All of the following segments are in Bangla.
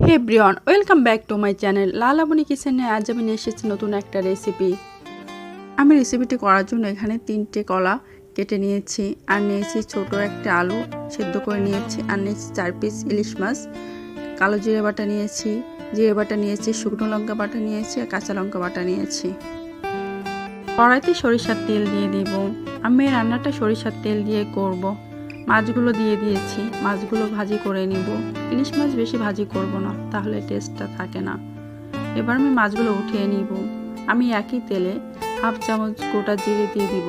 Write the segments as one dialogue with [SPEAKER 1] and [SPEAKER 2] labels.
[SPEAKER 1] Hey everyone, welcome back to my channel Lalabani কিচেনে। আজ আমি নিয়ে এসেছি নতুন একটা রেসিপি। আমি রেসিপিটি করার জন্য এখানে 3টে কলা কেটে নিয়েছি, আর নিয়েছি ছোট একটা আলু সেদ্ধ করে নিয়েছি, আর নিয়েছি 4 পিস ইলিশ মাছ, কালো জিরে বাটা নিয়েছি, জিরে বাটা নিয়েছি, শুকনো লঙ্কা বাটা নিয়েছি, আর কাঁচা লঙ্কা বাটা নিয়েছি। কড়াইতে সরিষার তেল দিয়ে দিব। আমি এই রান্নাটা সরিষার তেল দিয়ে করব। মাছগুলো দিয়ে দিয়েছি, মাছগুলো ভাজি করে নিব। ইলিশ মাছ বেশি ভাজি করব না, তাহলে টেস্টটা থাকে না। এবার আমি মাছগুলো উঠিয়ে নিব। আমি একই তেলে হাফ চামচ গোটা জিরে দিয়ে দিব,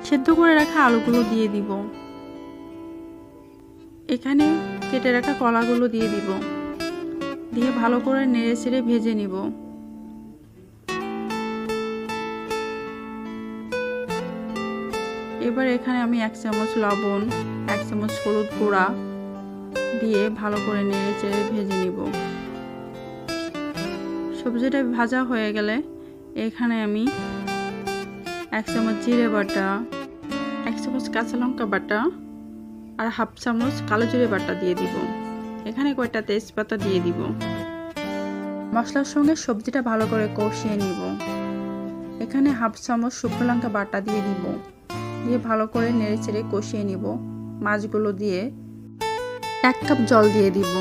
[SPEAKER 1] সেদ্ধ করে রাখা আলুগুলো দিয়ে দিব, এখানে কেটে রাখা কলাগুলো দিয়ে দিব, দিয়ে ভালো করে নেড়ে চেড়ে ভেজে নিব। এবার এখানে আমি 1 চামচ লবণ, 1 চামচ হলুদ গুঁড়া দিয়ে ভালো করে নেড়ে চেড়ে ভেজে নিব। সবজিটা ভাজা হয়ে গেলে এখানে আমি 1 চামচ জিরে বাটা, 1 চামচ কাঁচা লঙ্কা বাটা, আর হাফ চামচ কালো জিরে বাটা দিয়ে দিব। এখানে কয়টা তেজপাতা দিয়ে দিব। মশলার সঙ্গে সবজিটা ভালো করে কষিয়ে নিব। এখানে হাফ চামচ শুকনো লঙ্কা বাটা দিয়ে দিব, দিয়ে ভালো করে নেড়ে চেড়ে কষিয়ে নিব। মাছগুলো দিয়ে 1 কাপ জল দিয়ে দিব।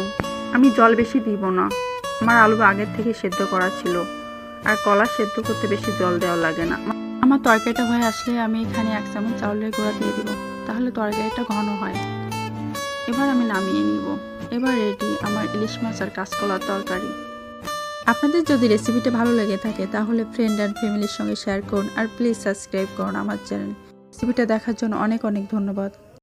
[SPEAKER 1] আমি জল বেশি দিব না, আমার আলু আগের থেকে সেদ্ধ করা ছিল, আর কলা সেদ্ধ করতে বেশি জল দেওয়া লাগে না। আমার তরকারিটা হয়ে আসলে আমি এখানে 1 চামচ চাউলের গুঁড়া দিয়ে দিব, তাহলে তরকারিটা ঘন হয়। এবার আমি নামিয়ে নিব। এবার রেডি আমার ইলিশ মাছ আর কাঁচকলার তরকারি। আপনাদের যদি রেসিপিটা ভালো লেগে থাকে তাহলে ফ্রেন্ড অ্যান্ড ফ্যামিলির সঙ্গে শেয়ার করুন, আর প্লিজ সাবস্ক্রাইব করুন আমার চ্যানেল। রেসিপিটা দেখার জন্য অনেক অনেক ধন্যবাদ।